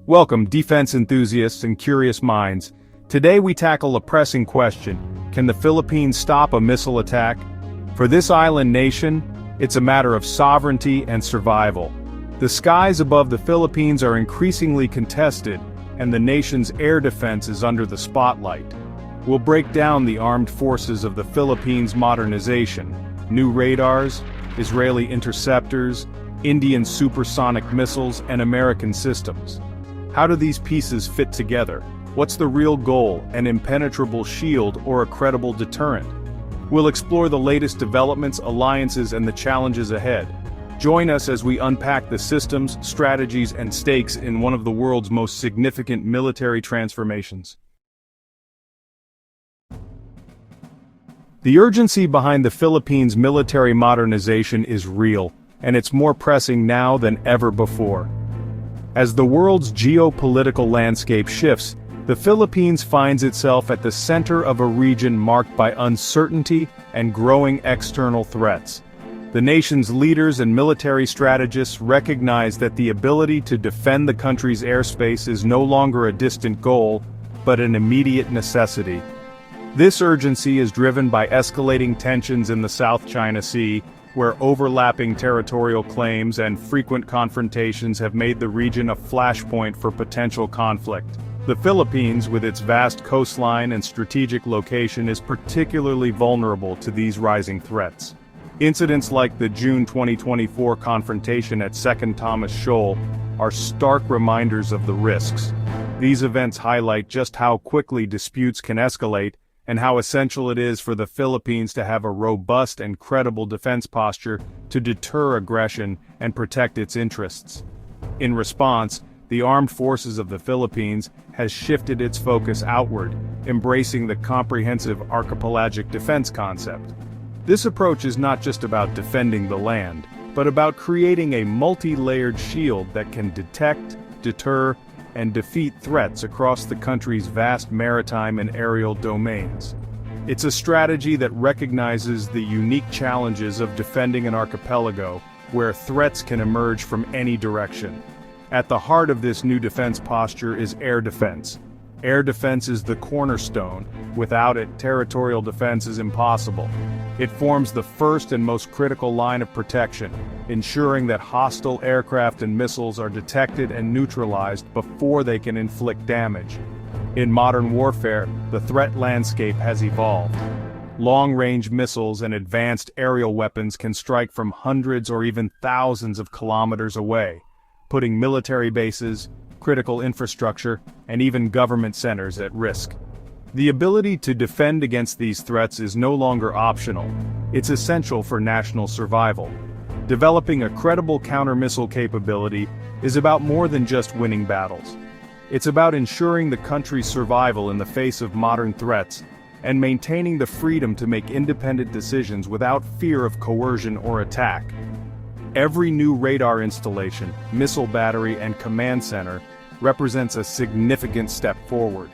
Welcome, defense enthusiasts and curious minds. Today we tackle a pressing question: can the Philippines stop a missile attack? For this island nation, it's a matter of sovereignty and survival. The skies above the Philippines are increasingly contested, and the nation's air defense is under the spotlight. We'll break down the armed forces of the Philippines' modernization: new radars, Israeli interceptors, Indian supersonic missiles, and American systems. How do these pieces fit together? What's the real goal, an impenetrable shield or a credible deterrent? We'll explore the latest developments, alliances, and the challenges ahead. Join us as we unpack the systems, strategies, and stakes in one of the world's most significant military transformations. The urgency behind the Philippines' military modernization is real, and it's more pressing now than ever before. As the world's geopolitical landscape shifts, the Philippines finds itself at the center of a region marked by uncertainty and growing external threats. The nation's leaders and military strategists recognize that the ability to defend the country's airspace is no longer a distant goal, but an immediate necessity. This urgency is driven by escalating tensions in the South China Sea, where overlapping territorial claims and frequent confrontations have made the region a flashpoint for potential conflict. The Philippines, with its vast coastline and strategic location, is particularly vulnerable to these rising threats. Incidents like the June 2024 confrontation at 2nd Thomas Shoal are stark reminders of the risks. These events highlight just how quickly disputes can escalate, and how essential it is for the Philippines to have a robust and credible defense posture to deter aggression and protect its interests. In response, the armed forces of the Philippines has shifted its focus outward, embracing the comprehensive archipelagic defense concept. This approach is not just about defending the land, but about creating a multi-layered shield that can detect, deter, and defeat threats across the country's vast maritime and aerial domains. It's a strategy that recognizes the unique challenges of defending an archipelago, where threats can emerge from any direction. At the heart of this new defense posture is air defense. Air defense is the cornerstone. Without it, territorial defense is impossible. It forms the first and most critical line of protection, ensuring that hostile aircraft and missiles are detected and neutralized before they can inflict damage. In modern warfare, the threat landscape has evolved. Long-range missiles and advanced aerial weapons can strike from hundreds or even thousands of kilometers away, putting military bases, critical infrastructure, and even government centers at risk. The ability to defend against these threats is no longer optional. It's essential for national survival. Developing a credible counter-missile capability is about more than just winning battles. It's about ensuring the country's survival in the face of modern threats, and maintaining the freedom to make independent decisions without fear of coercion or attack. Every new radar installation, missile battery, and command center represents a significant step forward.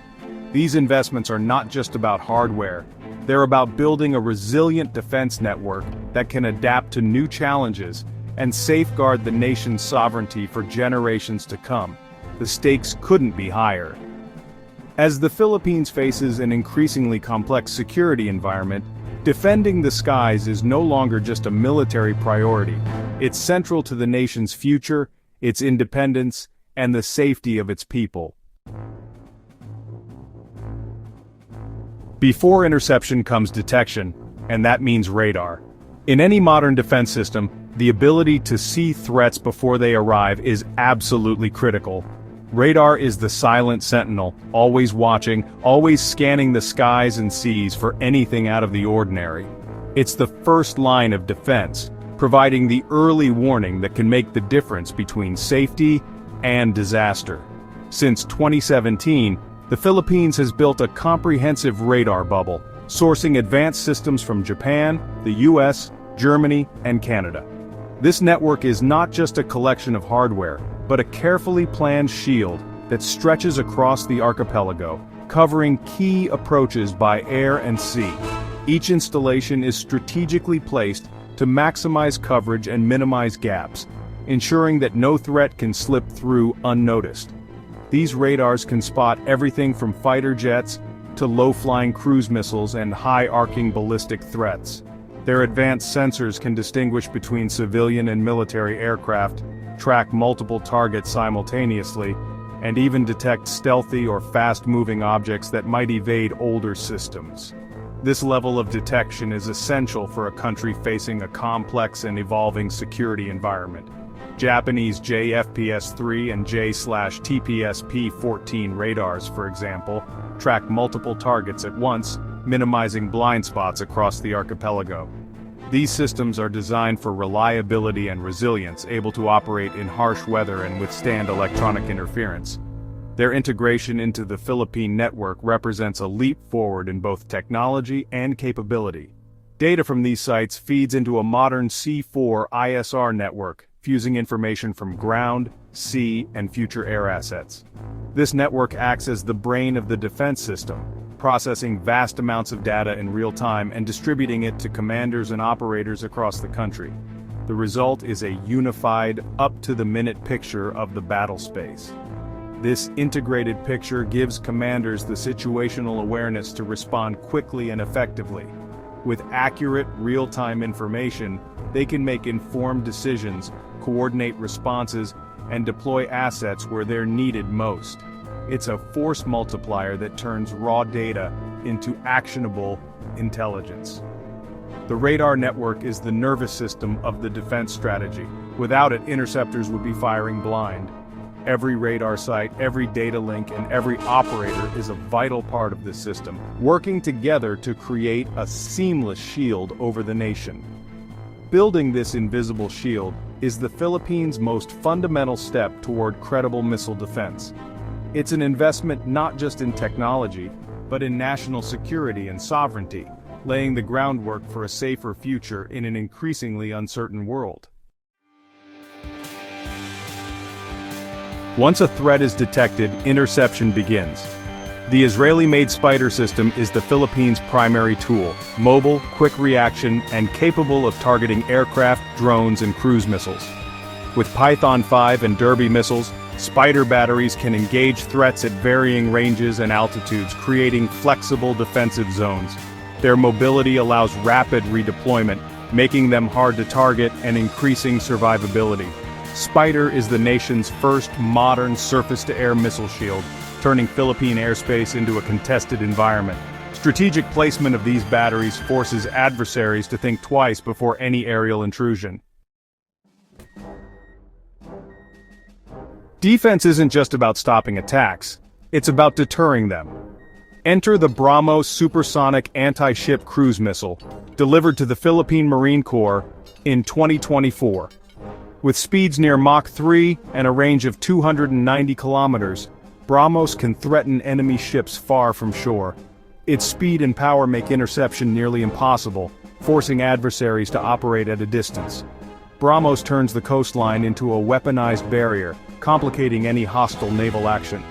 These investments are not just about hardware. They're about building a resilient defense network that can adapt to new challenges and safeguard the nation's sovereignty for generations to come. The stakes couldn't be higher. As the Philippines faces an increasingly complex security environment, defending the skies is no longer just a military priority. It's central to the nation's future, its independence, and the safety of its people. Before interception comes detection, and that means radar. In any modern defense system, the ability to see threats before they arrive is absolutely critical. Radar is the silent sentinel, always watching, always scanning the skies and seas for anything out of the ordinary. It's the first line of defense, providing the early warning that can make the difference between safety and disaster. Since 2017, the Philippines has built a comprehensive radar bubble, sourcing advanced systems from Japan, the US, Germany, and Canada. This network is not just a collection of hardware, but a carefully planned shield that stretches across the archipelago, covering key approaches by air and sea. Each installation is strategically placed to maximize coverage and minimize gaps, ensuring that no threat can slip through unnoticed. These radars can spot everything from fighter jets to low-flying cruise missiles and high-arcing ballistic threats. Their advanced sensors can distinguish between civilian and military aircraft, track multiple targets simultaneously, and even detect stealthy or fast-moving objects that might evade older systems. This level of detection is essential for a country facing a complex and evolving security environment. Japanese JFPS-3 and J/TPS-P-14 radars, for example, track multiple targets at once, minimizing blind spots across the archipelago. These systems are designed for reliability and resilience, able to operate in harsh weather and withstand electronic interference. Their integration into the Philippine network represents a leap forward in both technology and capability. Data from these sites feeds into a modern C4 ISR network, fusing information from ground, sea, and future air assets. This network acts as the brain of the defense system, processing vast amounts of data in real time and distributing it to commanders and operators across the country. The result is a unified, up-to-the-minute picture of the battle space. This integrated picture gives commanders the situational awareness to respond quickly and effectively. With accurate, real-time information, they can make informed decisions, coordinate responses, and deploy assets where they're needed most. It's a force multiplier that turns raw data into actionable intelligence. The radar network is the nervous system of the defense strategy. Without it, interceptors would be firing blind. Every radar site, every data link, and every operator is a vital part of this system, working together to create a seamless shield over the nation. Building this invisible shield is the Philippines' most fundamental step toward credible missile defense. It's an investment not just in technology, but in national security and sovereignty, laying the groundwork for a safer future in an increasingly uncertain world. Once a threat is detected, interception begins. The Israeli-made SPYDER system is the Philippines' primary tool, mobile, quick reaction, and capable of targeting aircraft, drones, and cruise missiles. With Python 5 and Derby missiles, SPYDER batteries can engage threats at varying ranges and altitudes, creating flexible defensive zones. Their mobility allows rapid redeployment, making them hard to target and increasing survivability. SPYDER is the nation's first modern surface-to-air missile shield, turning Philippine airspace into a contested environment. Strategic placement of these batteries forces adversaries to think twice before any aerial intrusion. Defense isn't just about stopping attacks, it's about deterring them. Enter the BrahMos supersonic anti-ship cruise missile, delivered to the Philippine Marine Corps in 2024. With speeds near Mach 3 and a range of 290 kilometers, BrahMos can threaten enemy ships far from shore. Its speed and power make interception nearly impossible, forcing adversaries to operate at a distance. BrahMos turns the coastline into a weaponized barrier, complicating any hostile naval action.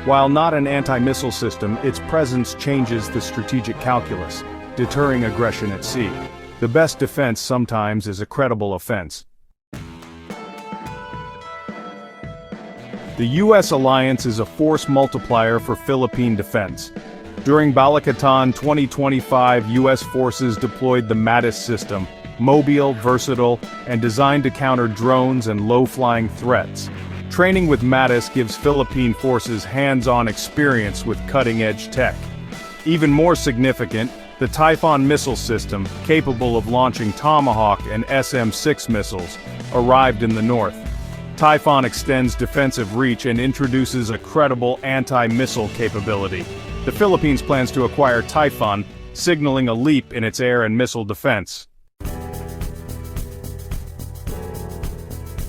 While not an anti-missile system, its presence changes the strategic calculus, deterring aggression at sea. The best defense sometimes is a credible offense. The U.S. alliance is a force multiplier for Philippine defense. During Balikatan 2025, U.S. forces deployed the MATIS system, mobile, versatile, and designed to counter drones and low-flying threats. Training with MATIS gives Philippine forces hands-on experience with cutting-edge tech. Even more significant, the Typhoon missile system, capable of launching Tomahawk and SM-6 missiles, arrived in the north. Typhoon extends defensive reach and introduces a credible anti-missile capability. The Philippines plans to acquire Typhoon, signaling a leap in its air and missile defense.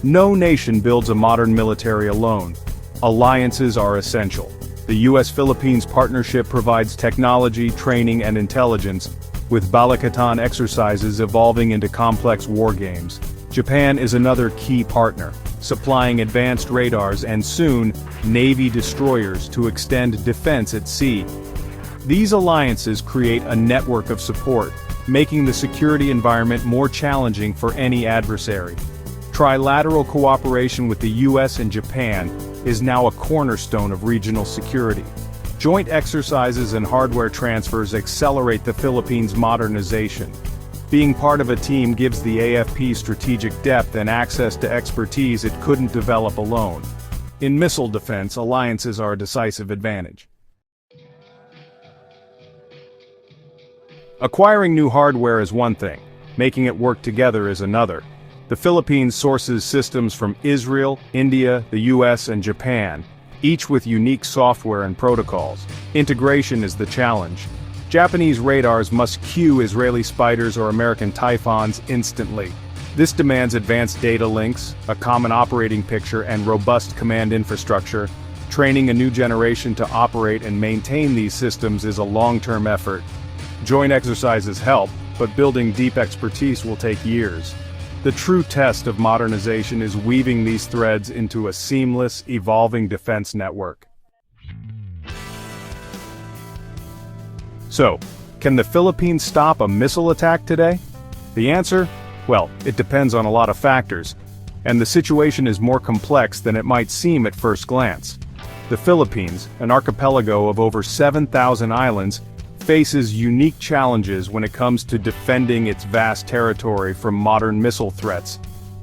No nation builds a modern military alone. Alliances are essential. The U.S.-Philippines partnership provides technology, training, and intelligence, with Balikatan exercises evolving into complex war games. Japan is another key partner, supplying advanced radars and soon, Navy destroyers to extend defense at sea. These alliances create a network of support, making the security environment more challenging for any adversary. Trilateral cooperation with the U.S. and Japan, is now a cornerstone of regional security. Joint exercises and hardware transfers accelerate the Philippines' modernization. Being part of a team gives the AFP strategic depth and access to expertise it couldn't develop alone. In missile defense, alliances are a decisive advantage. Acquiring new hardware is one thing, making it work together is another. The Philippines sources systems from Israel, India, the US, and Japan, each with unique software and protocols. Integration is the challenge. Japanese radars must cue Israeli SPYDERs or American Typhons instantly. This demands advanced data links, a common operating picture, and robust command infrastructure. Training a new generation to operate and maintain these systems is a long-term effort. Joint exercises help, but building deep expertise will take years. The true test of modernization is weaving these threads into a seamless, evolving defense network. So, can the Philippines stop a missile attack today? The answer? Well, it depends on a lot of factors, and the situation is more complex than it might seem at first glance. The Philippines, an archipelago of over 7,000 islands, faces unique challenges when it comes to defending its vast territory from modern missile threats.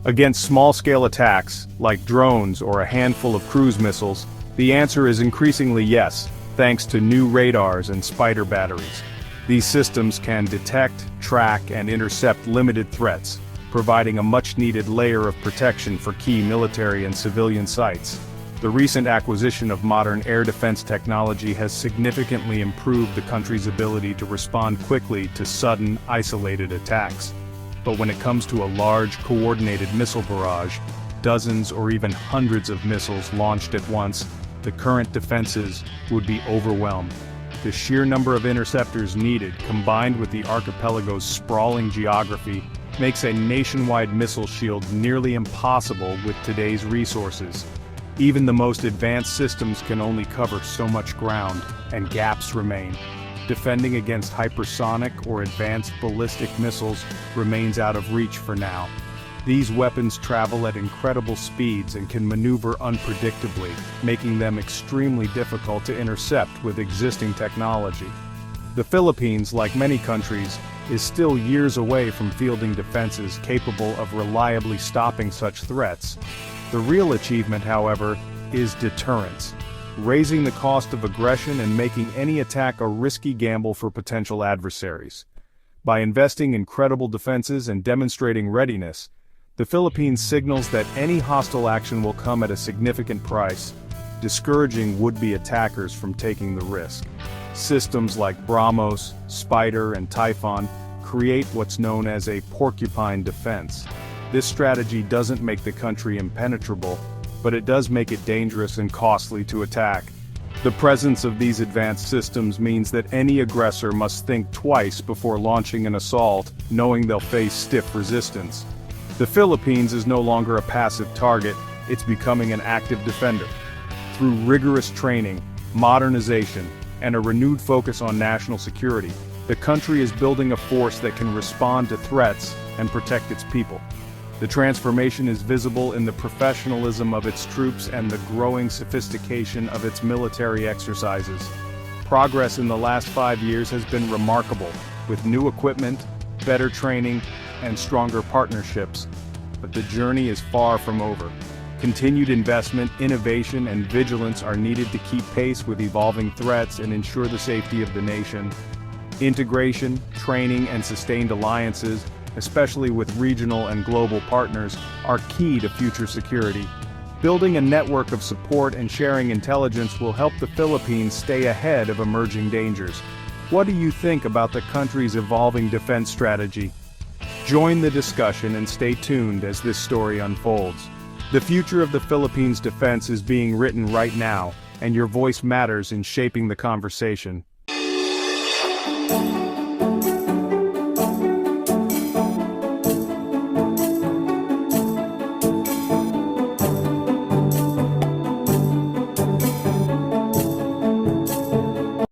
Against small-scale attacks, like drones or a handful of cruise missiles, the answer is increasingly yes, thanks to new radars and SPYDER batteries. These systems can detect, track, and intercept limited threats, providing a much-needed layer of protection for key military and civilian sites. The recent acquisition of modern air defense technology has significantly improved the country's ability to respond quickly to sudden, isolated attacks. But when it comes to a large, coordinated missile barrage, dozens or even hundreds of missiles launched at once, the current defenses would be overwhelmed. The sheer number of interceptors needed, combined with the archipelago's sprawling geography, makes a nationwide missile shield nearly impossible with today's resources. Even the most advanced systems can only cover so much ground, and gaps remain. Defending against hypersonic or advanced ballistic missiles remains out of reach for now. These weapons travel at incredible speeds and can maneuver unpredictably, making them extremely difficult to intercept with existing technology. The Philippines, like many countries, is still years away from fielding defenses capable of reliably stopping such threats. The real achievement, however, is deterrence, raising the cost of aggression and making any attack a risky gamble for potential adversaries. By investing in credible defenses and demonstrating readiness, the Philippines signals that any hostile action will come at a significant price, discouraging would-be attackers from taking the risk. Systems like BrahMos, SPYDER, and Typhon create what's known as a porcupine defense. This strategy doesn't make the country impenetrable, but it does make it dangerous and costly to attack. The presence of these advanced systems means that any aggressor must think twice before launching an assault, knowing they'll face stiff resistance. The Philippines is no longer a passive target, it's becoming an active defender. Through rigorous training, modernization, and a renewed focus on national security, the country is building a force that can respond to threats and protect its people. The transformation is visible in the professionalism of its troops and the growing sophistication of its military exercises. Progress in the last 5 years has been remarkable, with new equipment, better training, and stronger partnerships. But the journey is far from over. Continued investment, innovation, and vigilance are needed to keep pace with evolving threats and ensure the safety of the nation. Integration, training, and sustained alliances, especially with regional and global partners, are key to future security. Building a network of support and sharing intelligence will help the Philippines stay ahead of emerging dangers. What do you think about the country's evolving defense strategy? Join the discussion and stay tuned as this story unfolds. The future of the Philippines' defense is being written right now, and your voice matters in shaping the conversation.